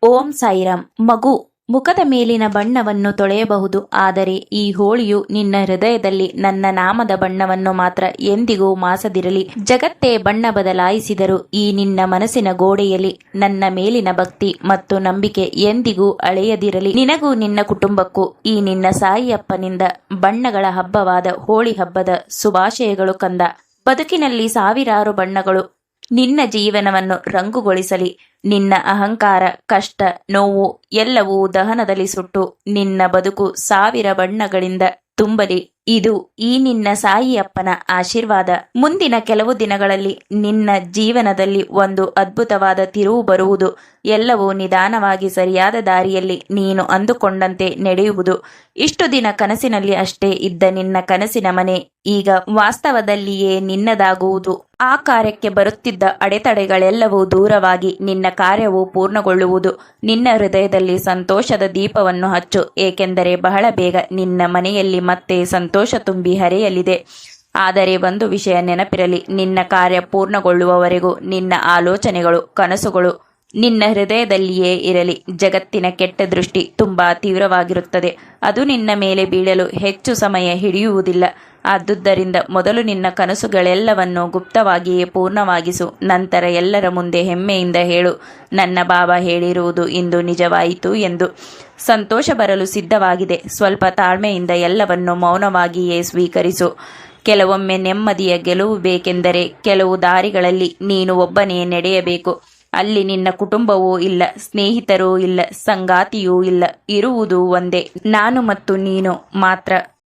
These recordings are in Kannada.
ಓಂ ಸಾಯಿರಾಮ್. ಮಗು, ಮುಖದ ಮೇಲಿನ ಬಣ್ಣವನ್ನು ತೊಳೆಯಬಹುದು, ಆದರೆ ಈ ಹೋಳಿಯು ನಿನ್ನ ಹೃದಯದಲ್ಲಿ ನನ್ನ ನಾಮದ ಬಣ್ಣವನ್ನು ಮಾತ್ರ ಎಂದಿಗೂ ಮಾಸದಿರಲಿ. ಜಗತ್ತೇ ಬಣ್ಣ ಬದಲಾಯಿಸಿದರೂ ಈ ನಿನ್ನ ಮನಸ್ಸಿನ ಗೋಡೆಯಲ್ಲಿ ನನ್ನ ಮೇಲಿನ ಭಕ್ತಿ ಮತ್ತು ನಂಬಿಕೆ ಎಂದಿಗೂ ಅಳೆಯದಿರಲಿ. ನಿನಗೂ ನಿನ್ನ ಕುಟುಂಬಕ್ಕೂ ಈ ನಿನ್ನ ಸಾಯಿಯಪ್ಪನಿಂದ ಬಣ್ಣಗಳ ಹಬ್ಬವಾದ ಹೋಳಿ ಹಬ್ಬದ ಶುಭಾಶಯಗಳು ಕಂದ. ಬದುಕಿನಲ್ಲಿ ಸಾವಿರಾರು ಬಣ್ಣಗಳು ನಿನ್ನ ಜೀವನವನ್ನು ರಂಗುಗೊಳಿಸಲಿ. ನಿನ್ನ ಅಹಂಕಾರ, ಕಷ್ಟ, ನೋವು ಎಲ್ಲವೂ ದಹನದಲ್ಲಿ ಸುಟ್ಟು ನಿನ್ನ ಬದುಕು ಸಾವಿರ ಬಣ್ಣಗಳಿಂದ ತುಂಬಲಿ. ಇದು ಈ ನಿನ್ನ ಸಾಯಿಯಪ್ಪನ ಆಶೀರ್ವಾದ. ಮುಂದಿನ ಕೆಲವು ದಿನಗಳಲ್ಲಿ ನಿನ್ನ ಜೀವನದಲ್ಲಿ ಒಂದು ಅದ್ಭುತವಾದ ತಿರುವು ಬರುವುದು. ಎಲ್ಲವೂ ನಿಧಾನವಾಗಿ ಸರಿಯಾದ ದಾರಿಯಲ್ಲಿ ನೀನು ಅಂದುಕೊಂಡಂತೆ ನಡೆಯುವುದು. ಇಷ್ಟು ದಿನ ಕನಸಿನಲ್ಲಿ ಅಷ್ಟೇ ಇದ್ದ ನಿನ್ನ ಕನಸಿನ ಮನೆ ಈಗ ವಾಸ್ತವದಲ್ಲಿಯೇ ನಿನ್ನದಾಗುವುದು. ಆ ಕಾರ್ಯಕ್ಕೆ ಬರುತ್ತಿದ್ದ ಅಡೆತಡೆಗಳೆಲ್ಲವೂ ದೂರವಾಗಿ ನಿನ್ನ ಕಾರ್ಯವು ಪೂರ್ಣಗೊಳ್ಳುವುದು. ನಿನ್ನ ಹೃದಯದಲ್ಲಿ ಸಂತೋಷದ ದೀಪವನ್ನು ಹಚ್ಚು, ಏಕೆಂದರೆ ಬಹಳ ಬೇಗ ನಿನ್ನ ಮನೆಯಲ್ಲಿ ಮತ್ತೆ ಸಂತೋಷ ತುಂಬಿ ಹರಿಯಲಿದೆ. ಆದರೆ ಒಂದು ವಿಷಯ ನೆನಪಿರಲಿ, ನಿನ್ನ ಕಾರ್ಯ ಪೂರ್ಣಗೊಳ್ಳುವವರೆಗೂ ನಿನ್ನ ಆಲೋಚನೆಗಳು, ಕನಸುಗಳು ನಿನ್ನ ಹೃದಯದಲ್ಲಿಯೇ ಇರಲಿ. ಜಗತ್ತಿನ ಕೆಟ್ಟ ದೃಷ್ಟಿ ತುಂಬಾ ತೀವ್ರವಾಗಿರುತ್ತದೆ. ಅದು ನಿನ್ನ ಮೇಲೆ ಬೀಳಲು ಹೆಚ್ಚು ಸಮಯ ಹಿಡಿಯುವುದಿಲ್ಲ. ಆದುದರಿಂದ ಮೊದಲು ನಿನ್ನ ಕನಸುಗಳೆಲ್ಲವನ್ನು ಗುಪ್ತವಾಗಿಯೇ ಪೂರ್ಣವಾಗಿಸು. ನಂತರ ಎಲ್ಲರ ಮುಂದೆ ಹೆಮ್ಮೆಯಿಂದ ಹೇಳು, ನನ್ನ ಬಾಬಾ ಹೇಳಿರುವುದು ಇಂದು ನಿಜವಾಯಿತು ಎಂದು. ಸಂತೋಷ ಬರಲು ಸಿದ್ಧವಾಗಿದೆ. ಸ್ವಲ್ಪ ತಾಳ್ಮೆಯಿಂದ ಎಲ್ಲವನ್ನು ಮೌನವಾಗಿಯೇ ಸ್ವೀಕರಿಸು. ಕೆಲವೊಮ್ಮೆ ನೆಮ್ಮದಿಯ ಗೆಲುವು ಬೇಕೆಂದರೆ ಕೆಲವು ದಾರಿಗಳಲ್ಲಿ ನೀನು ಒಬ್ಬನೇ ನಡೆಯಬೇಕು. ಅಲ್ಲಿ ನಿನ್ನ ಕುಟುಂಬವೂ ಇಲ್ಲ, ಸ್ನೇಹಿತರೂ ಇಲ್ಲ, ಸಂಗಾತಿಯೂ ಇಲ್ಲ. ಇರುವುದು ಒಂದೇ, ನಾನು ಮತ್ತು ನೀನು ಮಾತ್ರ.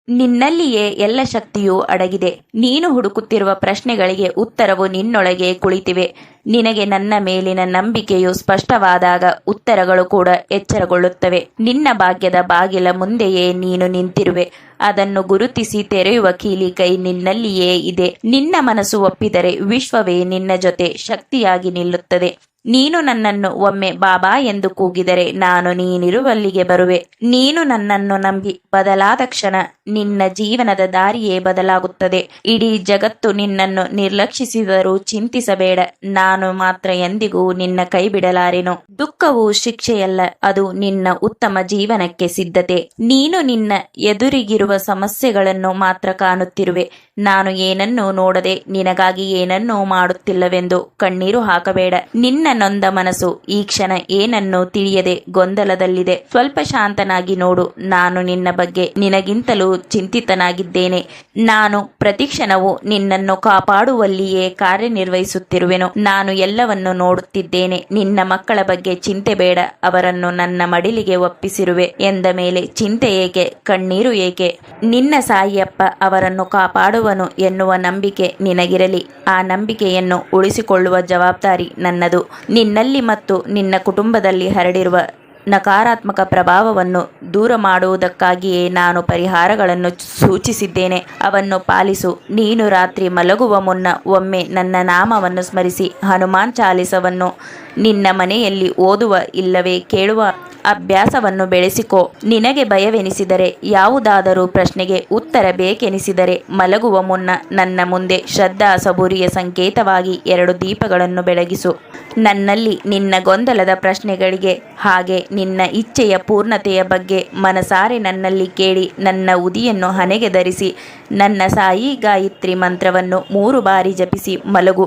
ನಿನ್ನಲ್ಲಿಯೇ ಎಲ್ಲ ಶಕ್ತಿಯೂ ಅಡಗಿದೆ. ನೀನು ಹುಡುಕುತ್ತಿರುವ ಪ್ರಶ್ನೆಗಳಿಗೆ ಉತ್ತರವು ನಿನ್ನೊಳಗೆ ಕುಳಿತಿವೆ. ನಿನಗೆ ನನ್ನ ಮೇಲಿನ ನಂಬಿಕೆಯು ಸ್ಪಷ್ಟವಾದಾಗ ಉತ್ತರಗಳು ಕೂಡ ಎಚ್ಚರಗೊಳ್ಳುತ್ತವೆ. ನಿನ್ನ ಭಾಗ್ಯದ ಬಾಗಿಲ ಮುಂದೆಯೇ ನೀನು ನಿಂತಿರುವೆ. ಅದನ್ನು ಗುರುತಿಸಿ ತೆರೆಯುವ ಕೀಲಿ ಕೈ ನಿನ್ನಲ್ಲಿಯೇ ಇದೆ. ನಿನ್ನ ಮನಸ್ಸು ಒಪ್ಪಿದರೆ ವಿಶ್ವವೇ ನಿನ್ನ ಜೊತೆ ಶಕ್ತಿಯಾಗಿ ನಿಲ್ಲುತ್ತದೆ. ನೀನು ನನ್ನನ್ನು ಒಮ್ಮೆ ಬಾಬಾ ಎಂದು ಕೂಗಿದರೆ ನಾನು ನೀನಿರುವಲ್ಲಿಗೆ ಬರುವೆ. ನೀನು ನನ್ನನ್ನು ನಂಬಿ ಬದಲಾದ ಕ್ಷಣ ನಿನ್ನ ಜೀವನದ ದಾರಿಯೇ ಬದಲಾಗುತ್ತದೆ. ಇಡೀ ಜಗತ್ತು ನಿನ್ನನ್ನು ನಿರ್ಲಕ್ಷಿಸಿದರೂ ಚಿಂತಿಸಬೇಡ, ನಾನು ಮಾತ್ರ ಎಂದಿಗೂ ನಿನ್ನ ಕೈ ಬಿಡಲಾರೆನು. ದುಃಖವು ಶಿಕ್ಷೆಯಲ್ಲ, ಅದು ನಿನ್ನ ಉತ್ತಮ ಜೀವನಕ್ಕೆ ಸಿದ್ಧತೆ. ನೀನು ನಿನ್ನ ಎದುರಿಗಿರುವ ಸಮಸ್ಯೆಗಳನ್ನು ಮಾತ್ರ ಕಾಣುತ್ತಿರುವೆ. ನಾನು ಏನನ್ನೂ ನೋಡದೆ ನಿನಗಾಗಿ ಏನನ್ನೂ ಮಾಡುತ್ತಿಲ್ಲವೆಂದು ಕಣ್ಣೀರು ಹಾಕಬೇಡ. ನಿನ್ನ ನೊಂದ ಮನಸ್ಸು ಈ ಕ್ಷಣ ಏನನ್ನೂ ತಿಳಿಯದೆ ಗೊಂದಲದಲ್ಲಿದೆ. ಸ್ವಲ್ಪ ಶಾಂತನಾಗಿ ನೋಡು. ನಾನು ನಿನ್ನ ಬಗ್ಗೆ ನಿನಗಿಂತಲೂ ಚಿಂತಿತನಾಗಿದ್ದೇನೆ. ನಾನು ಪ್ರತಿಕ್ಷಣವು ನಿನ್ನನ್ನು ಕಾಪಾಡುವಲ್ಲಿಯೇ ಕಾರ್ಯನಿರ್ವಹಿಸುತ್ತಿರುವೆನು. ನಾನು ಎಲ್ಲವನ್ನು ನೋಡುತ್ತಿದ್ದೇನೆ. ನಿನ್ನ ಮಕ್ಕಳ ಬಗ್ಗೆ ಚಿಂತೆ ಬೇಡ, ಅವರನ್ನು ನನ್ನ ಮಡಿಲಿಗೆ ಒಪ್ಪಿಸಿರುವೆ ಎಂದ ಮೇಲೆ ಚಿಂತೆ ಏಕೆ, ಕಣ್ಣೀರು ಏಕೆ? ನಿನ್ನ ಸಾಯಿಯಪ್ಪ ಅವರನ್ನು ಕಾಪಾಡುವನು ಎನ್ನುವ ನಂಬಿಕೆ ನಿನಗಿರಲಿ. ಆ ನಂಬಿಕೆಯನ್ನು ಉಳಿಸಿಕೊಳ್ಳುವ ಜವಾಬ್ದಾರಿ ನನ್ನದು. ನಿನ್ನಲ್ಲಿ ಮತ್ತು ನಿನ್ನ ಕುಟುಂಬದಲ್ಲಿ ಹರಡಿರುವ ನಕಾರಾತ್ಮಕ ಪ್ರಭಾವವನ್ನು ದೂರ ಮಾಡುವುದಕ್ಕಾಗಿಯೇ ನಾನು ಪರಿಹಾರಗಳನ್ನು ಸೂಚಿಸಿದ್ದೇನೆ. ಅವನ್ನು ಪಾಲಿಸು. ನೀನು ರಾತ್ರಿ ಮಲಗುವ ಮುನ್ನ ಒಮ್ಮೆ ನನ್ನ ನಾಮವನ್ನು ಸ್ಮರಿಸಿ ಹನುಮಾನ್ ಚಾಲಿಸವನ್ನು ನಿನ್ನ ಮನೆಯಲ್ಲಿ ಓದುವ ಇಲ್ಲವೇ ಕೇಳುವ ಅಭ್ಯಾಸವನ್ನು ಬೆಳೆಸಿಕೋ. ನಿನಗೆ ಭಯವೆನಿಸಿದರೆ, ಯಾವುದಾದರೂ ಪ್ರಶ್ನೆಗೆ ಉತ್ತರ ಬೇಕೆನಿಸಿದರೆ ಮಲಗುವ ಮುನ್ನ ನನ್ನ ಮುಂದೆ ಶ್ರದ್ಧಾ ಸಬೂರಿಯ ಸಂಕೇತವಾಗಿ 2 ದೀಪಗಳನ್ನು ಬೆಳಗಿಸು. ನನ್ನಲ್ಲಿ ನಿನ್ನ ಗೊಂದಲದ ಪ್ರಶ್ನೆಗಳಿಗೆ ಹಾಗೆ ನಿನ್ನ ಇಚ್ಛೆಯ ಪೂರ್ಣತೆಯ ಬಗ್ಗೆ ಮನಸಾರೆ ನನ್ನಲ್ಲಿ ಕೇಳಿ ನನ್ನ ಉದಿಯನ್ನು ಹಣೆಗೆ ಧರಿಸಿ ನನ್ನ ಸಾಯಿ ಗಾಯತ್ರಿ ಮಂತ್ರವನ್ನು 3 ಬಾರಿ ಜಪಿಸಿ ಮಲಗು.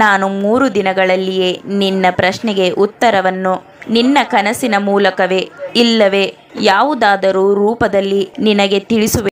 ನಾನು 3 ದಿನಗಳಲ್ಲಿಯೇ ನಿನ್ನ ಪ್ರಶ್ನೆಗೆ ಉತ್ತರವನ್ನು ನಿನ್ನ ಕನಸಿನ ಮೂಲಕವೇ ಇಲ್ಲವೇ ಯಾವುದಾದರೂ ರೂಪದಲ್ಲಿ ನಿನಗೆ ತಿಳಿಸುವೆ.